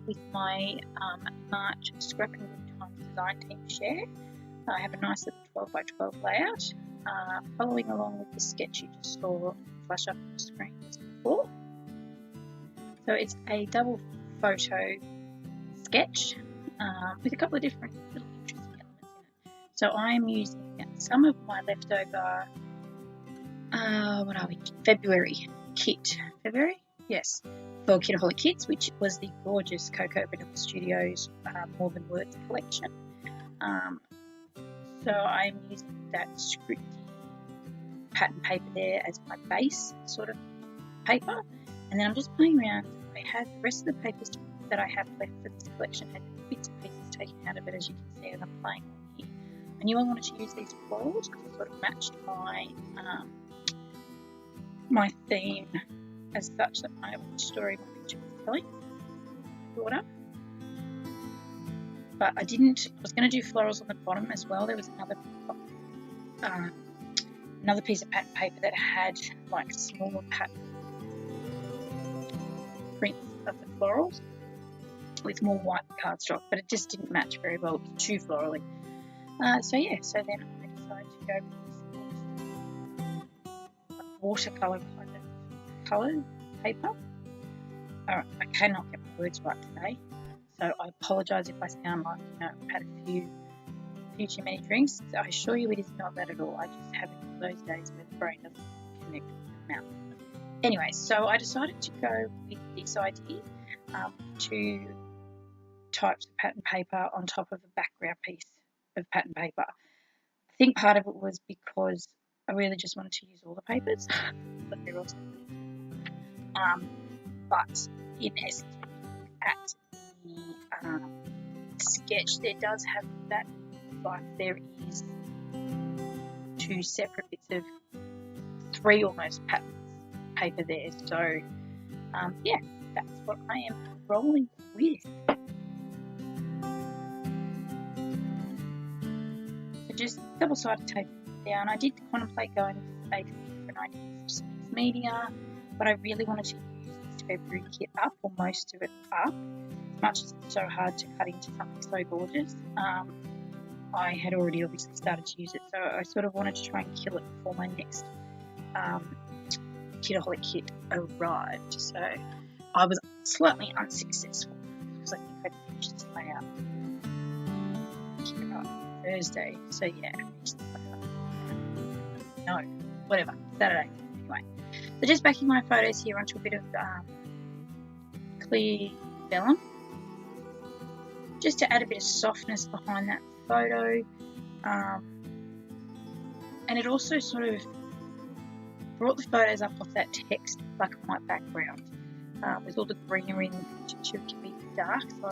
with my March Scrapping Good Times design team share. I have a nice little 12 by 12 layout, following along with the sketch you just saw flash up on the screen just before. So it's a double photo sketch with a couple of different little interesting elements in it. So I'm using some of my leftover, February kit. February? Yes. For Kitaholic Kits, which was the gorgeous Coco Vanilla Studios More Than Words collection. So I'm using that scripty pattern paper there as my base sort of paper, and then I'm just playing around. I had the rest of the papers that I have left for this collection had bits and pieces taken out of it, as you can see, and I'm playing on here. I knew I wanted to use these florals because it sort of matched my my theme as such, that my story, my picture was telling daughter. But I didn't. I was going to do florals on the bottom as well. There was another piece of pattern paper that had like smaller pattern prints of the florals with more white cardstock, but it just didn't match very well. It was too florally. So then I decided to go with this watercolor kind of colour paper. Alright, I cannot get my words right today, so I apologise if I sound like I've had a few too many drinks. So I assure you it is not that at all. I just have those days where the brain doesn't connect with the mouth. Anyway, so I decided to go with this idea, 2 types of pattern paper on top of a background piece of pattern paper. I think part of it was because I really just wanted to use all the papers, but they're also but in essence, at the sketch, there does have that, like there is 2 separate bits of 3 almost pattern paper there. So that's what I am rolling with. So just double-sided tape down. I did contemplate going with a different ideas of mixed media, but I really wanted to use this February kit up, or most of it up, as much as it's so hard to cut into something so gorgeous. I had already obviously started to use it, so I sort of wanted to try and kill it before my next Kitaholic kit arrived. So I was slightly unsuccessful because I think I'd finished this layout Thursday. So Saturday. Anyway, so just backing my photos here onto a bit of clear vellum, just to add a bit of softness behind that photo, and it also sort of brought the photos up off that text black and white background, with all the greenery in the picture to keep it dark. So I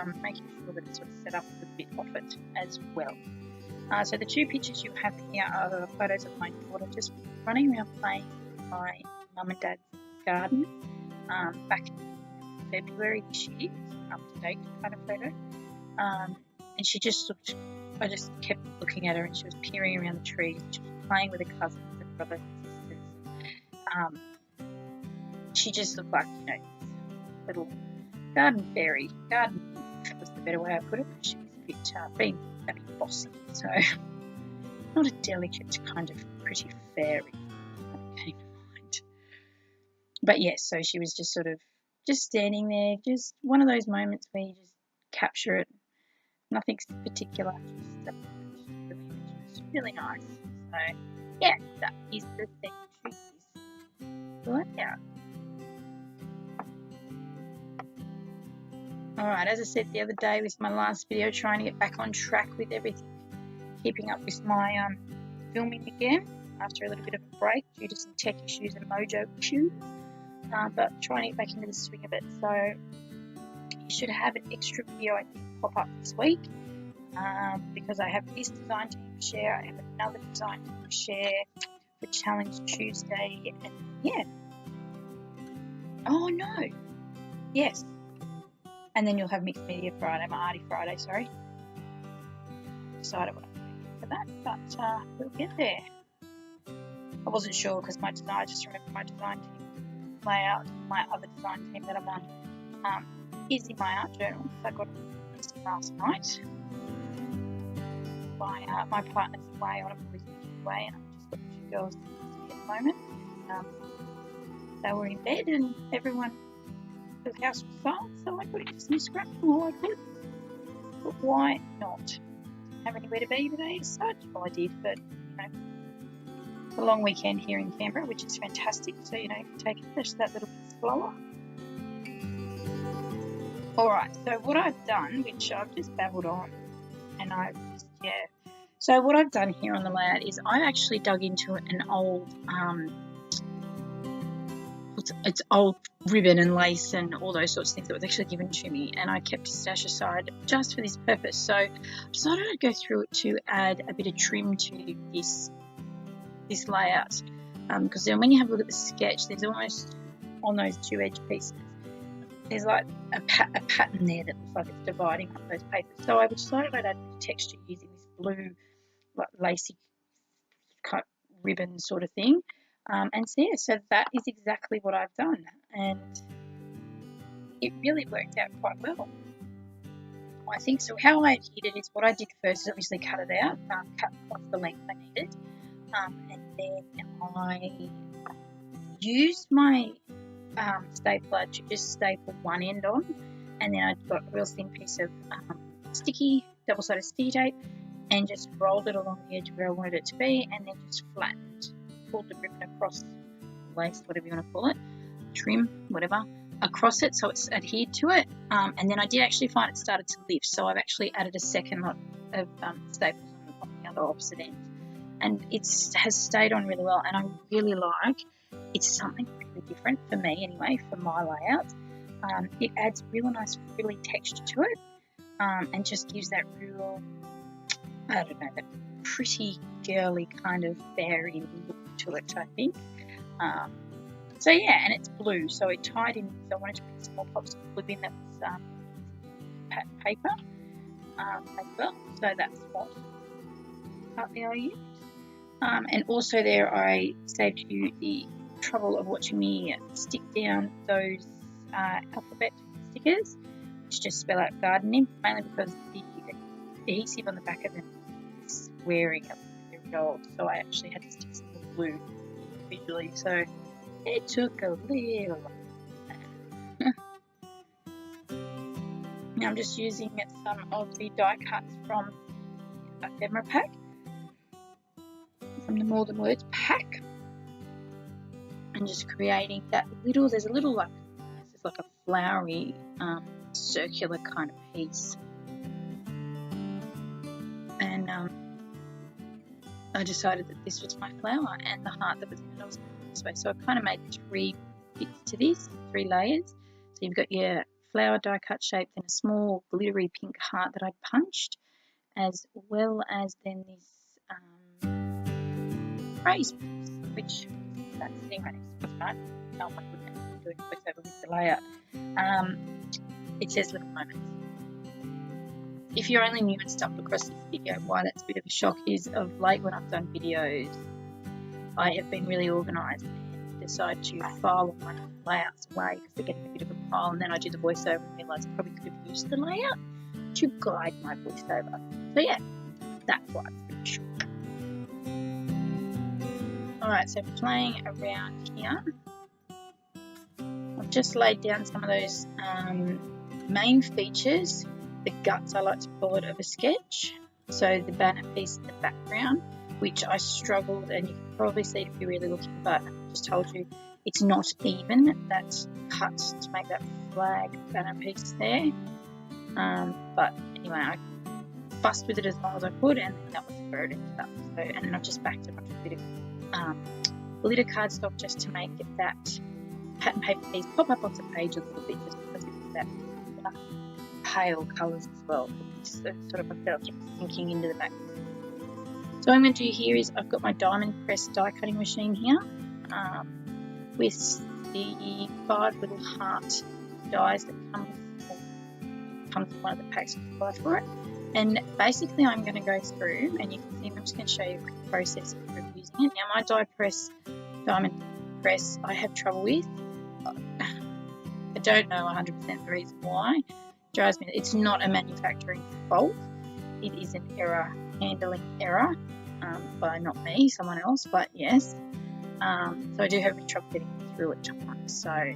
was making sure that it sort of set up a bit off it as well. So the 2 pictures you have here are the photos of my daughter just running around playing in my mum and dad's garden back in February this year. Up to date kind of photo. And she just I just kept looking at her, and she was peering around the trees. She was playing with her cousins and brothers and sisters. She just looked like, little garden fairy. Garden nymph was the better way I put it. She was a bit bossy, so not a delicate kind of pretty fairy that came to mind. But yes, so she was just sort of just standing there, just one of those moments where you just capture it. Nothing particular, just really nice. So that is the thing to this layout. Alright, as I said the other day with my last video, trying to get back on track with everything, keeping up with my filming again after a little bit of a break due to some tech issues and mojo issues, but trying to get back into the swing of it. So you should have an extra video I think pop up this week, because I have this design team to share, I have another design team to share for Challenge Tuesday, and and then you'll have Mixed Media Friday, my Arty Friday, sorry. Decided what I'm going to do for that, but we'll get there. I wasn't sure because I just remember my design team layout, my other design team that I'm on, is in my art journal. So I got it last night. My partner's away on a boys' weekend away, and I've just got 2 girls at the moment. They were in bed, and the house was silent, so I got into some scratching all I could. But why not? Didn't have anywhere to be today as such. Well, I did, but a long weekend here in Canberra, which is fantastic. So take it just that little bit slower. All right. So what I've done, which I've just babbled on, and So what I've done here on the layout is I've actually dug into an old, it's old ribbon and lace and all those sorts of things that was actually given to me, and I kept a stash aside just for this purpose. So I decided I'd go through it to add a bit of trim to this layout, because then when you have a look at the sketch, there's almost on those 2 edge pieces, there's like a pattern there that looks like it's dividing up those papers. So I decided I'd add a bit of texture using this blue, like lacy cut ribbon sort of thing. So that is exactly what I've done, and it really worked out quite well, I think. So how I did it is, what I did first is obviously cut it out, cut off the length I needed, and then I used my stapler to just staple one end on, and then I got a real thin piece of double-sided sticky tape, and just rolled it along the edge where I wanted it to be, and then just flattened, pulled the ribbon across, lace, whatever you want to call it, trim, whatever, across it so it's adhered to it. And then I did actually find it started to lift, so I've actually added a second lot of staples on the other opposite end, and it has stayed on really well, and I really like. It's something really different for me anyway, for my layout. It adds real nice frilly texture to it, and just gives that real, I don't know, that pretty girly kind of fairy look to it, I think. So yeah, and it's blue, so it tied in, so I wanted to put small pops of blue in that was pattern paper as well, so that's what partly I used. And also there I saved you the trouble of watching me stick down those alphabet stickers, which just spell out garden Nymph, mainly because the adhesive on the back of them is wearing very old, so I actually had to stick some blue individually, so it took a little while. Now I'm just using some of the die cuts from the ephemera pack, from the More Than Words pack, and just creating that little, there's a little like, this is like a flowery circular kind of piece, and I decided that this was my flower, and the heart that was in it I was going to put this way, so I kind of made 3 bits to this, 3 layers. So you've got your flower die cut shape, then a small glittery pink heart that I punched, as well as then this phrase, which that's sitting right next to it, right? Oh my goodness, I'm doing voiceover with the layout. It says Little Moments. If you're only new and stumbled across this video, why that's a bit of a shock is, of late when I've done videos, I have been really organised and decide to file all my layouts away because they're getting a bit of a pile, and then I do the voiceover and realise I probably could have used the layout to guide my voiceover. So yeah, that's why it's a bit short. Alright, so playing around here, I've just laid down some of those main features, the guts I like to call it, of a sketch. So the banner piece in the background, which I struggled, and you can probably see it if you're really looking, but I just told you it's not even. That's cut to make that flag banner piece there. But anyway, I fussed with it as long as I could, and then that was where it ended up. So, and then I've just backed it up with a bit of glitter cardstock just to make it that pattern paper piece pop up off the page a little bit, just because it's that pale colours as well. It's sort of, I felt like sinking into the back. So what I'm going to do here is, I've got my diamond press die cutting machine here with the 5 little heart dies that comes with one of the packs you can buy for it. And basically I'm going to go through, and you can see, I'm just going to show you a quick process of using it. Now my diamond press I have trouble with. don't know 100% the reason why. It drives me. It's not a manufacturing fault. It is an error, handling error, by not me, someone else, but yes. So I do have trouble getting through at times. So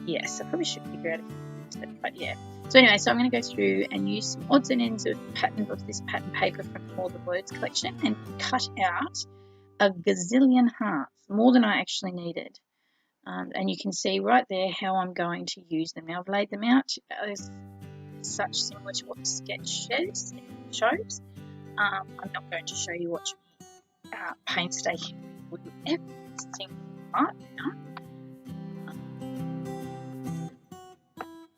yes, I probably should figure out if I fix it, but yeah. So anyway, so I'm going to go through and use some odds and ends of this pattern paper from the More Than Words collection and cut out a gazillion hearts, more than I actually needed. And you can see right there how I'm going to use them. Now I've laid them out as such, similar to what the sketch shows. I'm not going to show you watch me painstakingly with every single part now.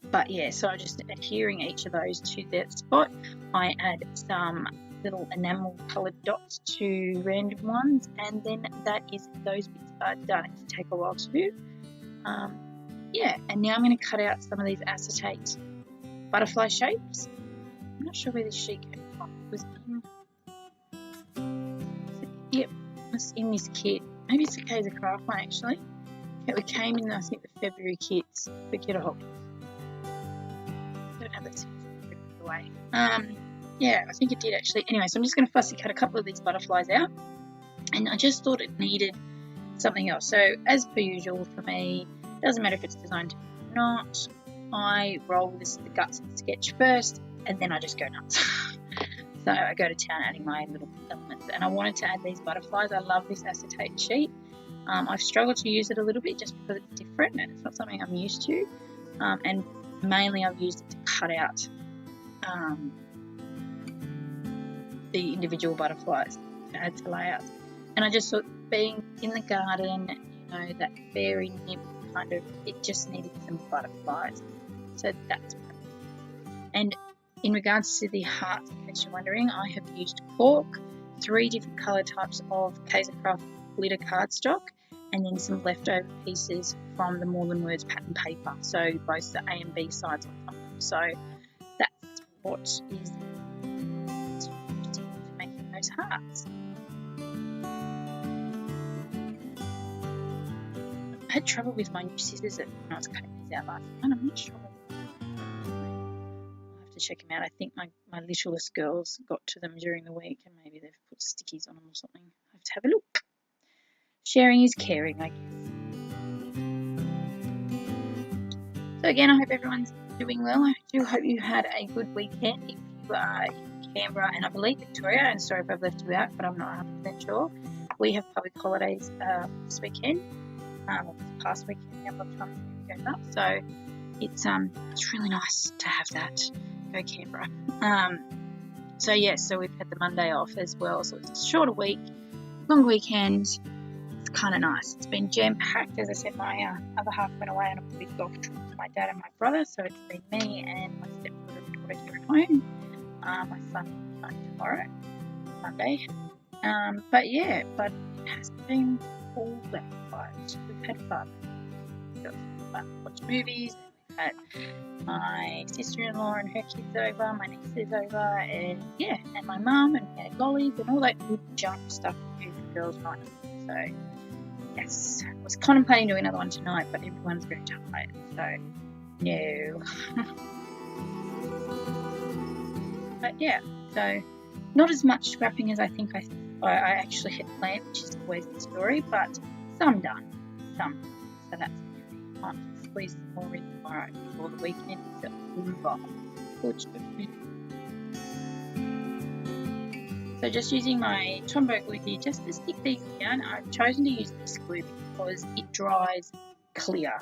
But yeah, so I'm just adhering each of those to that spot. I add some little enamel coloured dots to random ones, and then those bits are done. It can take a while to do. Yeah, and now I'm going to cut out some of these acetate butterfly shapes. I'm not sure where this sheet came from. It was in this kit. Maybe it's a Kaiser Craft one actually. It came in, I think, the February kits for Kiddo Hop. Don't have that away. Yeah, I think it did actually. Anyway, so I'm just going to fussy cut a couple of these butterflies out, and I just thought it needed something else. So as per usual for me, it doesn't matter if it's designed or not. I roll the guts of the sketch first, and then I just go nuts. So I go to town adding my little elements, and I wanted to add these butterflies. I love this acetate sheet. I've struggled to use it a little bit just because it's different and it's not something I'm used to. And mainly I've used it to cut out the individual butterflies to add to layouts. And I just thought, being in the garden, you know, that fairy nymph kind of, it just needed some butterflies. So that's perfect. And in regards to the hearts, in case you're wondering, I have used cork, 3 different colour types of Kaiser Craft glitter cardstock, and then some leftover pieces from the More Than Words pattern paper. So both the A and B sides on them. So that's what is making those hearts. I had trouble with my new scissors when I was cutting these out last night. I'm not sure. To check them out. I think my littlest girls got to them during the week and maybe they've put stickies on them or something. I have to have a look. Sharing is caring, I guess. So again, I hope everyone's doing well. I do hope you had a good weekend. If you are in Canberra and I believe Victoria, and sorry if I've left you out, but I'm not 100% sure, we have public holidays this weekend, or this past weekend, a couple of times it goes up. So it's really nice to have that. Go Canberra. So yes, so we've had the Monday off as well, so it's a shorter week, long weekend. It's kind of nice. It's been jam-packed. As I said, my other half went away on a big golf trip with my dad and my brother, so it's been me and my stepmother and daughter here at home. My son will be home tomorrow, Monday. But it hasn't been all that quiet. We've had fun. We've got some fun. Watch movies. Had my sister-in-law and her kids over, my nieces over, and my mum, and we had lollies and all that good junk stuff to do for girls' night. So yes, I was contemplating doing another one tonight, but everyone's very tired, so no. But yeah, so not as much scrapping as I think I actually had planned, which is always the story, but some done, so that's okay. I'll squeeze some more in tomorrow before the weekend is over. So just using my Tombow glue here just to stick these down. I've chosen to use this glue because it dries clear.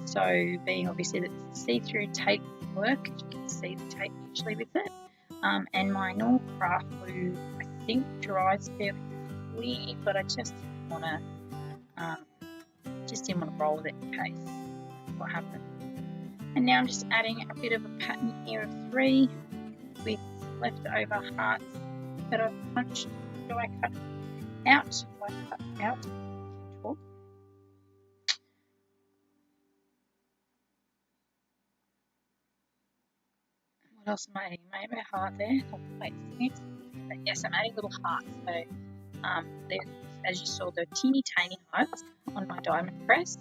So being obviously that the see-through tape work, you can see the tape usually with it. And my normal craft glue I think dries fairly quickly, but I just didn't want to roll with it in case that's what happened. And now I'm just adding a bit of a pattern here of 3 with leftover hearts that I've punched. Do I cut out? Do I cut out? Talk. What else am I adding? Am I adding a heart there? Oh, wait, yes, I'm adding little hearts. So, as you saw, the teeny tiny hearts on my diamond press.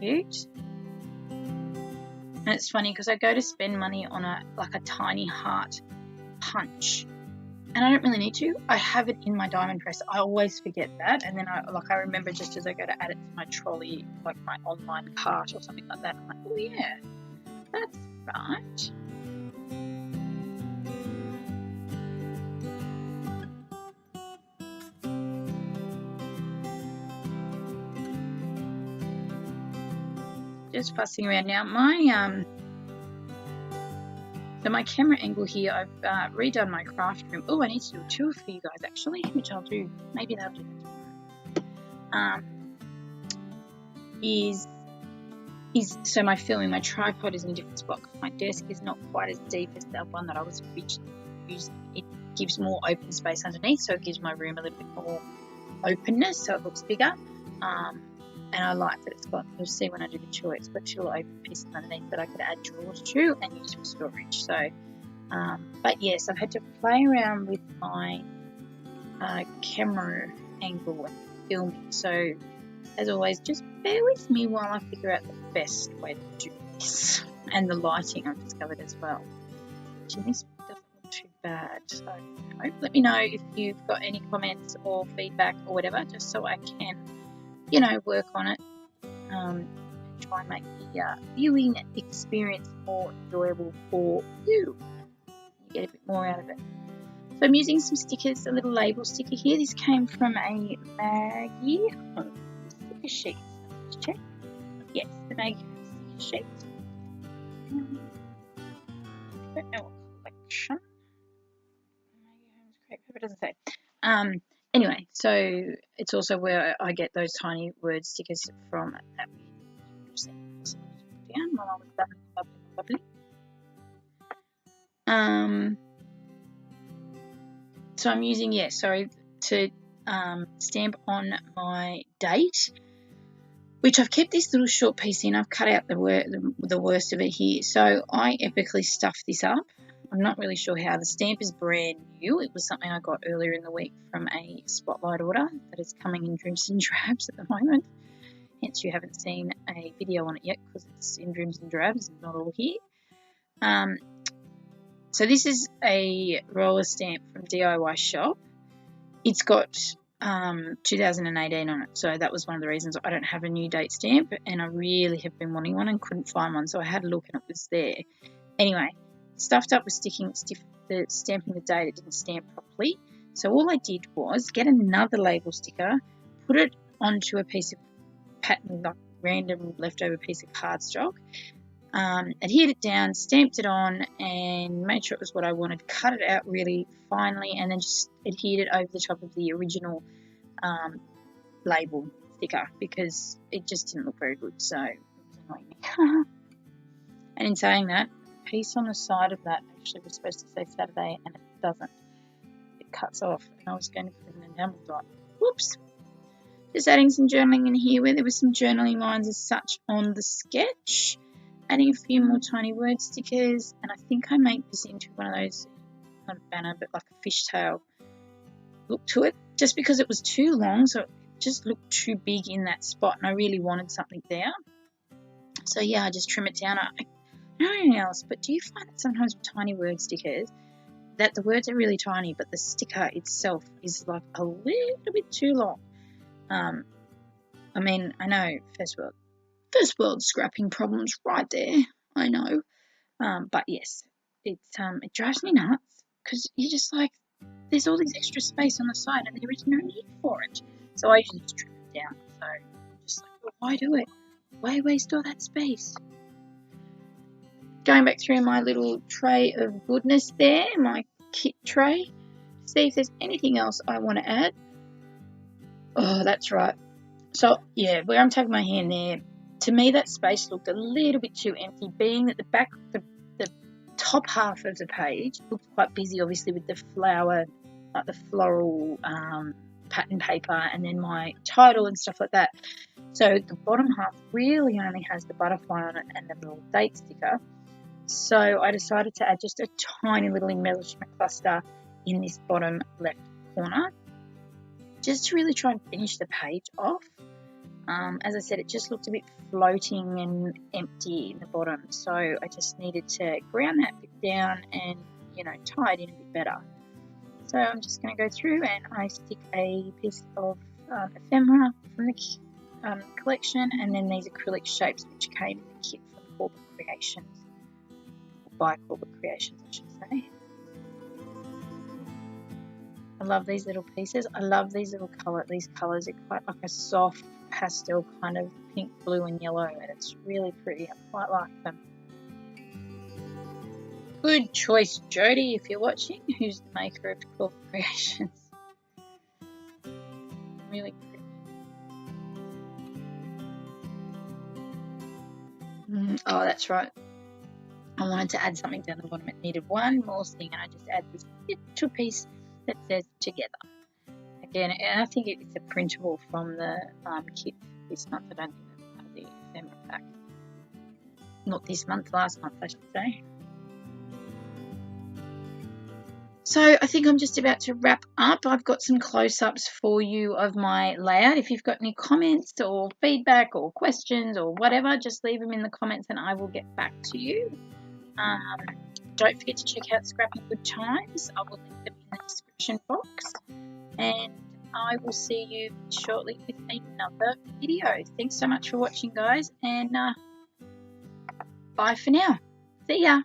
cute. And it's funny because I go to spend money on a tiny heart punch, and I don't really need to. I have it in my diamond press. I always forget that, and then I remember just as I go to add it to my trolley, like my online cart or something like that. I'm like, oh yeah, that's right. Just fussing around now. So my camera angle here, I've redone my craft room. Oh, I need to do a tour for you guys actually, which I'll do. Maybe that'll do that tomorrow. So my filming, my tripod is in a different spot because my desk is not quite as deep as the one that I was originally using. It gives more open space underneath, so it gives my room a little bit more openness, so it looks bigger. And I like that it's got, you'll see when I do the tour, it's got two little open pieces underneath that I could add drawers to and use for storage. So, but yes, I've had to play around with my camera angle and filming. So, as always, just bear with me while I figure out the best way to do this. And the lighting I've discovered as well. Actually, this doesn't look too bad. So, let me know if you've got any comments or feedback or whatever, just so I can, work on it, and try and make the viewing experience more enjoyable for you. You get a bit more out of it. So I'm using some stickers, a little label sticker here. This came from a Maggie sticker sheet. Let's check. Yes, the Maggie sticker sheet. I don't know what collection. Maggie Holmes Crepe Paper, doesn't say. Anyway, so it's also where I get those tiny word stickers from that we just down while I was bubbly. So I'm using, to stamp on my date, which I've kept this little short piece in. I've cut out the worst of it here. So I epically stuffed this up. I'm not really sure how. The stamp is brand new. It was something I got earlier in the week from a Spotlight order that is coming in dribs and drabs at the moment. Hence you haven't seen a video on it yet because it's in dribs and drabs and not all here. So this is a roller stamp from DIY Shop. It's got 2018 on it, so that was one of the reasons I don't have a new date stamp, and I really have been wanting one and couldn't find one, so I had a look and it was there. Anyway, stuffed up with stamping the date. It didn't stamp properly, so all I did was get another label sticker, put it onto a piece of pattern, like random leftover piece of cardstock, adhered it down, stamped it on, and made sure it was what I wanted, cut it out really finely, and then just adhered it over the top of the original label sticker because it just didn't look very good, so it was annoying me. And in saying that, the piece on the side of that actually was supposed to say Saturday, and it doesn't. It cuts off, and I was going to put it in down, but whoops. Just adding some journaling in here where there were some journaling lines as such on the sketch. Adding a few more tiny word stickers, and I think I made this into one of those, not a banner, but like a fishtail look to it, just because it was too long, so it just looked too big in that spot, and I really wanted something there. So yeah, I just trim it down. I don't know anything else, but do you find that sometimes with tiny word stickers that the words are really tiny, but the sticker itself is like a little bit too long? I mean, I know first world scrapping problems right there, I know. But yes, it drives me nuts because you're just like, there's all this extra space on the side and there is no need for it. So I usually just trim it down. So I'm just like, well, why do it? Why waste all that space? Going back through my little tray of goodness there, my kit tray, see if there's anything else I want to add. Oh, that's right. So yeah, where I'm taking my hand there, to me that space looked a little bit too empty, being that the top half of the page looked quite busy, obviously with the flower, like the floral pattern paper, and then my title and stuff like that. So the bottom half really only has the butterfly on it and the little date sticker. So I decided to add just a tiny little embellishment cluster in this bottom left corner, just to really try and finish the page off. As I said, it just looked a bit floating and empty in the bottom, so I just needed to ground that bit down and, you know, tie it in a bit better. So I'm just going to go through and I stick a piece of ephemera from the collection, and then these acrylic shapes which came in the kit from Corporate Creations, by Corporate Creations I should say. I love these little pieces. I love these colours are quite like a soft pastel kind of pink, blue and yellow, and it's really pretty. I quite like them. Good choice, Jodie, if you're watching, who's the maker of Corporate Creations. Really pretty. Oh, that's right. I wanted to add something down the bottom. It needed one more thing, and I just add this little piece that says together. Again, and I think it's a printable from the kit this month. I don't think that's part of the ephemera pack. Not this month, last month I should say. So I think I'm just about to wrap up. I've got some close-ups for you of my layout. If you've got any comments or feedback or questions or whatever, just leave them in the comments and I will get back to you. Don't forget to check out Scrapping Good Times. I will link them in the description box. And I will see you shortly with another video. Thanks so much for watching, guys, and bye for now. See ya.